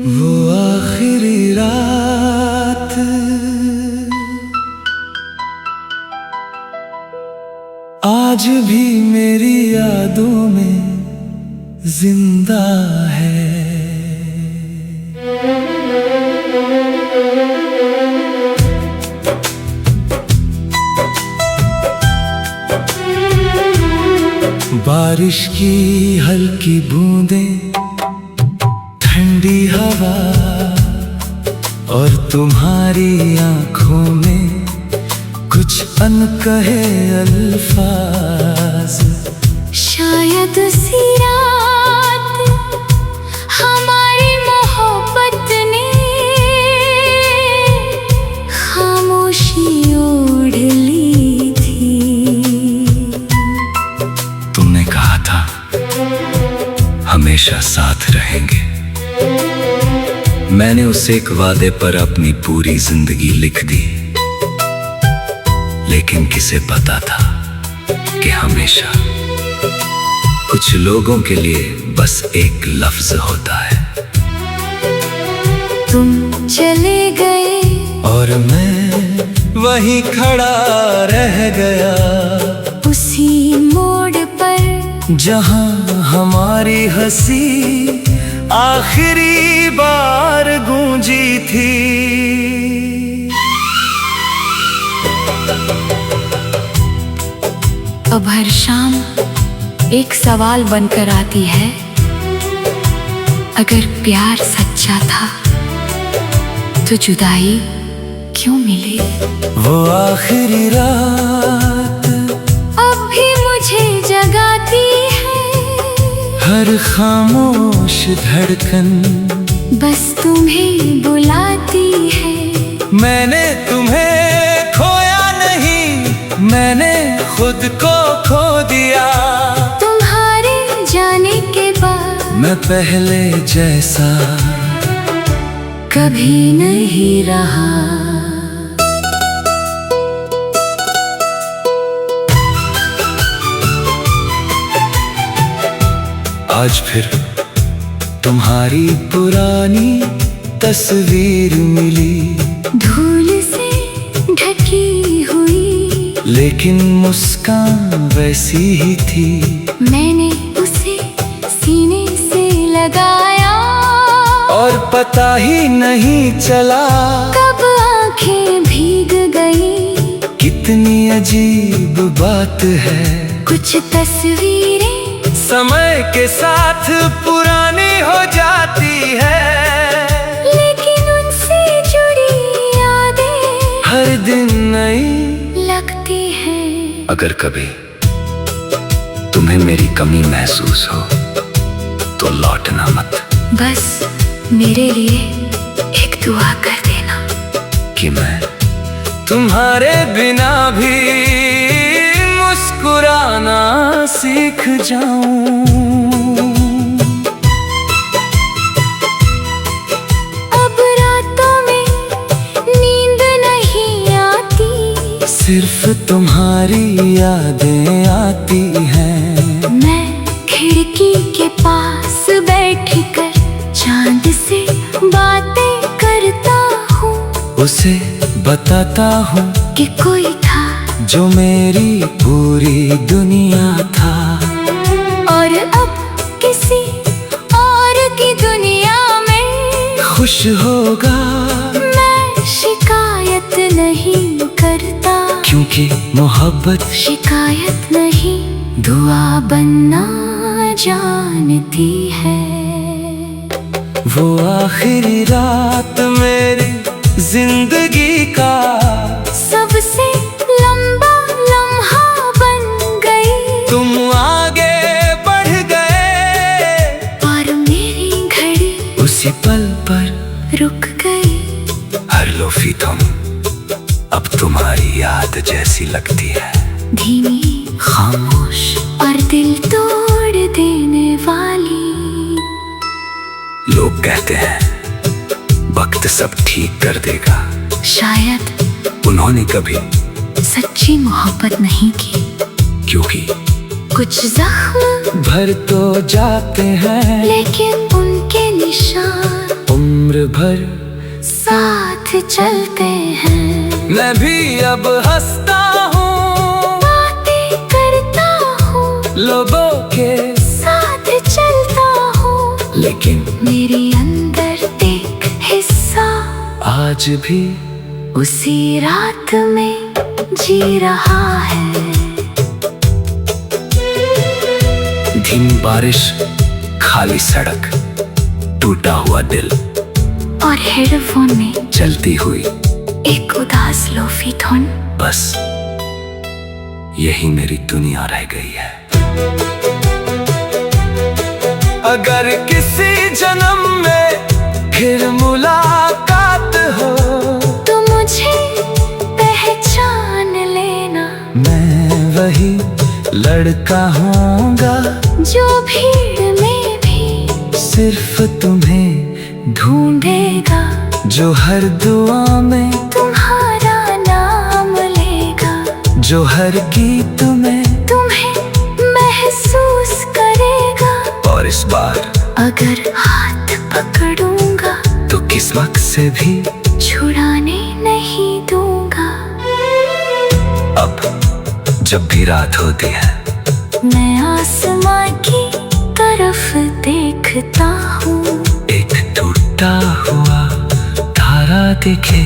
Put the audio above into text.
वो आखिरी रात आज भी मेरी यादों में जिंदा है। बारिश की हल्की बूंदें, ठंडी हवा और तुम्हारी आंखों में कुछ अनकहे अल्फाज। शायद उसी रात हमारी मोहब्बत ने खामोशी ओढ़ ली थी। तुमने कहा था हमेशा साथ रहेंगे। मैंने उस एक वादे पर अपनी पूरी जिंदगी लिख दी, लेकिन किसे पता था कि हमेशा कुछ लोगों के लिए बस एक लफ्ज होता है। तुम चले गए और मैं वहीं खड़ा रह गया, उसी मोड़ पर जहां हमारी हंसी आखिरी बार गूंजी थी। अब हर शाम एक सवाल बनकर आती है, अगर प्यार सच्चा था तो जुदाई क्यों मिली? वो आखिरी रात अब भी मुझे जगाती है, हर खामोश धड़कन बस तुम्हें बुलाती है। मैंने तुम्हें खोया नहीं, मैंने खुद को खो दिया। तुम्हारे जाने के बाद मैं पहले जैसा कभी नहीं रहा। आज फिर तुम्हारी पुरानी तस्वीर मिली, धूल से ढकी हुई, लेकिन मुस्कान वैसी ही थी। मैंने उसे सीने से लगाया और पता ही नहीं चला कब आंखें भीग गई। कितनी अजीब बात है, कुछ तस्वीरें समय के साथ पुरानी हो जाती है, लेकिन उनसे जुड़ी यादें हर दिन नई लगती हैं। अगर कभी तुम्हें मेरी कमी महसूस हो तो लौटना मत। बस मेरे लिए एक दुआ कर देना कि मैं तुम्हारे बिना भी मुस्कुराना सीख जाऊं। अब रातों में नींद नहीं आती, सिर्फ तुम्हारी यादें आती हैं। मैं खिड़की के पास बैठकर चांद से बातें करता हूँ, उसे बताता हूँ कि कोई था जो मेरी पूरी दुनिया था, और अब किसी और की दुनिया में खुश होगा। मैं शिकायत नहीं करता, क्योंकि मोहब्बत शिकायत नहीं दुआ बनना जानती है। वो आखिरी रात मेरी जिंदगी का सबसे लंबा लम्हा बन गई। तुम आगे बढ़ गए और मेरी घड़ी उसी पल पर रुक गई। हर लोफी तुम अब तुम्हारी याद जैसी लगती है, धीमी, खामोश और दिल तोड़ देने वाली। लोग कहते हैं वक्त सब ठीक कर देगा, शायद उन्होंने कभी सच्ची मोहब्बत नहीं की, क्योंकि कुछ जख्म भर तो जाते हैं लेकिन उनके निशान उम्र भर साथ चलते हैं। मैं भी अब हंसता हूँ, बातें करता हूँ, लोगों के साथ चलता हूँ, लेकिन मेरे अंदर एक हिस्सा आज भी उसी रात में जी रहा है। धीमी बारिश, खाली सड़क, टूटा हुआ दिल और हेडफोन में चलती हुई एक उदास लोफी धुन। बस यही मेरी दुनिया रह गई है। अगर किसी जन्म में फिर मुलाकात हो तो मुझे पहचान लेना। मैं वही लड़का होऊंगा जो भीड़ में भी सिर्फ तुम्हें ढूंढेगा, जो हर दुआ में तुम्हारा नाम लेगा, जो हर गीत में तुम्हें महसूस करेगा। और इस बार अगर हाथ पकड़ूंगा तो किस्मत से भी छुड़ाने नहीं दूंगा। अब जब भी रात होती है मैं आसमां की तरफ देखता हूँ, एक टूटा हुआ तारा दिखे